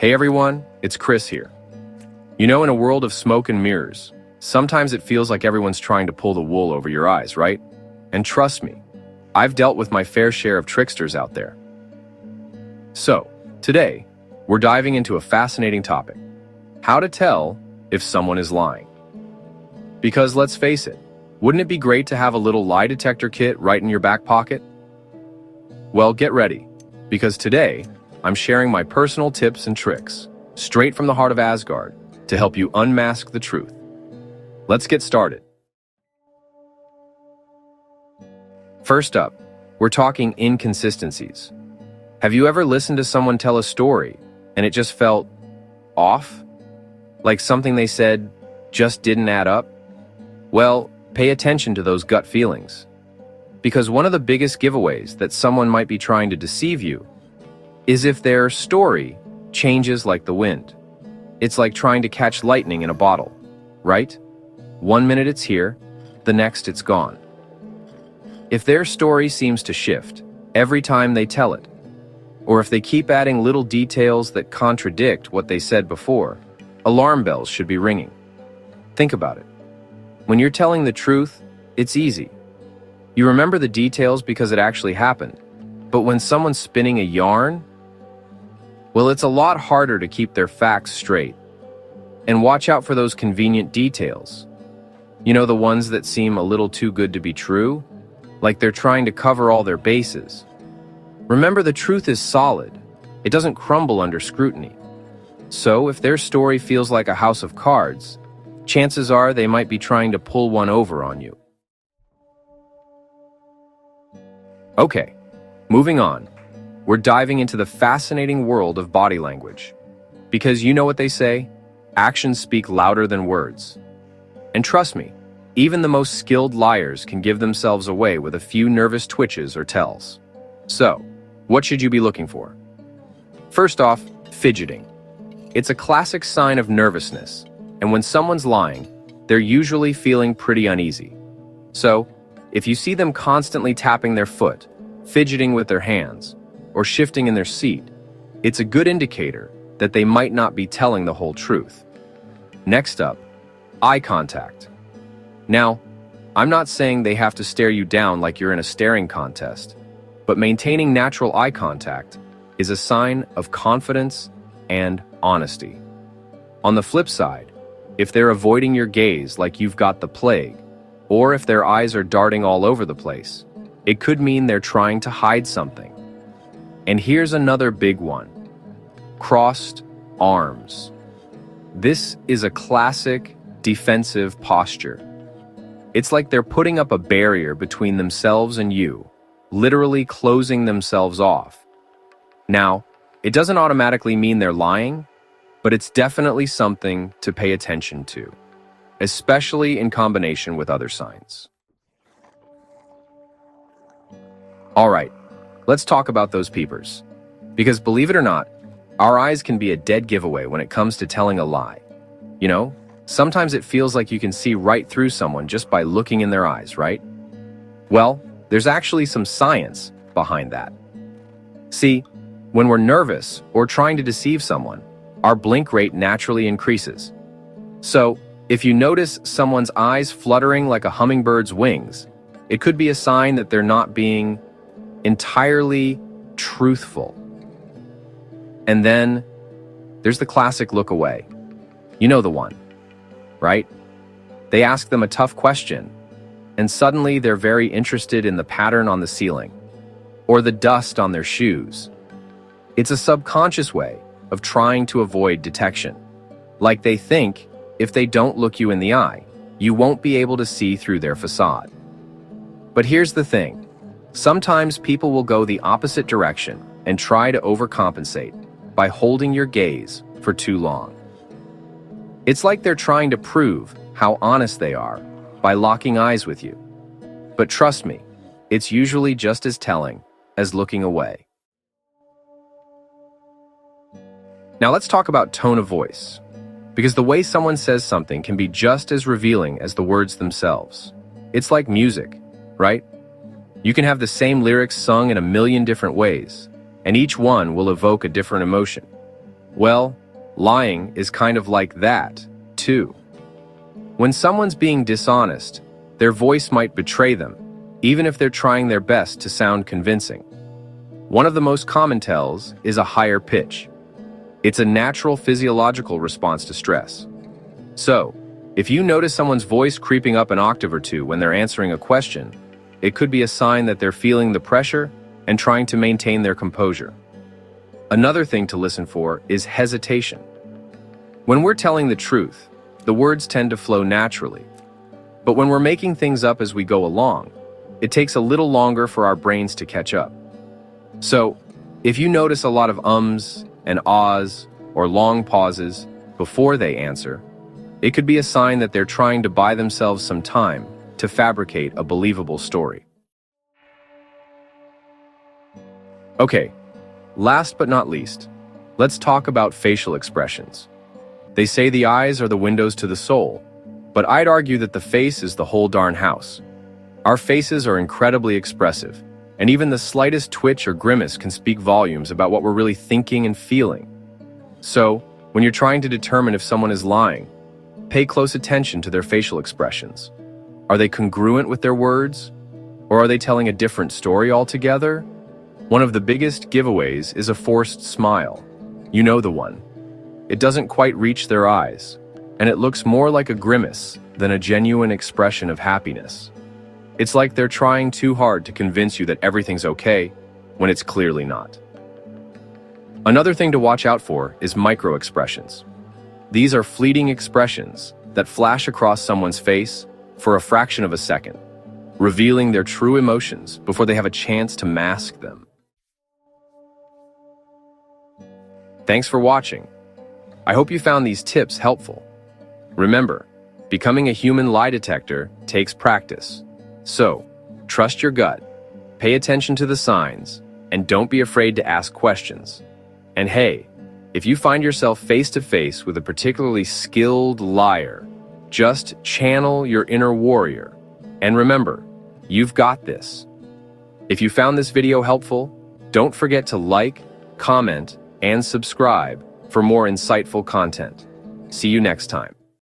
Hey everyone, it's Chris here. You know, in a world of smoke and mirrors, sometimes it feels like everyone's trying to pull the wool over your eyes, right? And trust me, I've dealt with my fair share of tricksters out there. So, today, we're diving into a fascinating topic: how to tell if someone is lying. Because let's face it, wouldn't it be great to have a little lie detector kit right in your back pocket? Well, get ready, because today, I'm sharing my personal tips and tricks, straight from the heart of Asgard, to help you unmask the truth. Let's get started. First up, we're talking inconsistencies. Have you ever listened to someone tell a story and it just felt off? Like something they said just didn't add up? Well, pay attention to those gut feelings. Because one of the biggest giveaways that someone might be trying to deceive you is if their story changes like the wind. It's like trying to catch lightning in a bottle, right? 1 minute it's here, the next it's gone. If their story seems to shift every time they tell it, or if they keep adding little details that contradict what they said before, alarm bells should be ringing. Think about it. When you're telling the truth, it's easy. You remember the details because it actually happened. But when someone's spinning a yarn, well, it's a lot harder to keep their facts straight. And watch out for those convenient details. You know, the ones that seem a little too good to be true, like they're trying to cover all their bases. Remember, the truth is solid. It doesn't crumble under scrutiny. So if their story feels like a house of cards, chances are they might be trying to pull one over on you. Okay, moving on. We're diving into the fascinating world of body language. Because you know what they say? Actions speak louder than words. And trust me, even the most skilled liars can give themselves away with a few nervous twitches or tells. So, what should you be looking for? First off, fidgeting. It's a classic sign of nervousness, and when someone's lying, they're usually feeling pretty uneasy. So, if you see them constantly tapping their foot, fidgeting with their hands, or shifting in their seat, it's a good indicator that they might not be telling the whole truth. Next up, eye contact. Now, I'm not saying they have to stare you down like you're in a staring contest, but maintaining natural eye contact is a sign of confidence and honesty. On the flip side, if they're avoiding your gaze like you've got the plague, or if their eyes are darting all over the place, it could mean they're trying to hide something. And here's another big one: crossed arms. This is a classic defensive posture. It's like they're putting up a barrier between themselves and you, literally closing themselves off. Now, it doesn't automatically mean they're lying, but it's definitely something to pay attention to, especially in combination with other signs. All right, let's talk about those peepers. Because believe it or not, our eyes can be a dead giveaway when it comes to telling a lie. You know, sometimes it feels like you can see right through someone just by looking in their eyes, right? Well, there's actually some science behind that. See, when we're nervous or trying to deceive someone, our blink rate naturally increases. So, if you notice someone's eyes fluttering like a hummingbird's wings, it could be a sign that they're not being entirely truthful. And then, there's the classic look away. You know the one, right? They ask them a tough question, and suddenly they're very interested in the pattern on the ceiling, or the dust on their shoes. It's a subconscious way of trying to avoid detection. Like they think, if they don't look you in the eye, you won't be able to see through their facade. But here's the thing. Sometimes people will go the opposite direction and try to overcompensate by holding your gaze for too long. It's like they're trying to prove how honest they are by locking eyes with you. But trust me, it's usually just as telling as looking away. Now let's talk about tone of voice, because the way someone says something can be just as revealing as the words themselves. It's like music, right? You can have the same lyrics sung in a million different ways, and each one will evoke a different emotion. Well, lying is kind of like that, too. When someone's being dishonest, their voice might betray them, even if they're trying their best to sound convincing. One of the most common tells is a higher pitch. It's a natural physiological response to stress. So, if you notice someone's voice creeping up an octave or two when they're answering a question, it could be a sign that they're feeling the pressure and trying to maintain their composure. Another thing to listen for is hesitation. When we're telling the truth, the words tend to flow naturally. But when we're making things up as we go along, it takes a little longer for our brains to catch up. So, if you notice a lot of ums and ahs or long pauses before they answer, it could be a sign that they're trying to buy themselves some time to fabricate a believable story. Okay, last but not least, let's talk about facial expressions. They say the eyes are the windows to the soul, but I'd argue that the face is the whole darn house. Our faces are incredibly expressive, and even the slightest twitch or grimace can speak volumes about what we're really thinking and feeling. So, when you're trying to determine if someone is lying, pay close attention to their facial expressions. Are they congruent with their words? Or are they telling a different story altogether? One of the biggest giveaways is a forced smile. You know the one. It doesn't quite reach their eyes, and it looks more like a grimace than a genuine expression of happiness. It's like they're trying too hard to convince you that everything's okay, when it's clearly not. Another thing to watch out for is micro-expressions. These are fleeting expressions that flash across someone's face for a fraction of a second, revealing their true emotions before they have a chance to mask them. Thanks for watching. I hope you found these tips helpful. Remember, becoming a human lie detector takes practice. So, trust your gut, pay attention to the signs, and don't be afraid to ask questions. And hey, if you find yourself face to face with a particularly skilled liar, just channel your inner warrior. And remember, you've got this. If you found this video helpful, don't forget to like, comment, and subscribe for more insightful content. See you next time.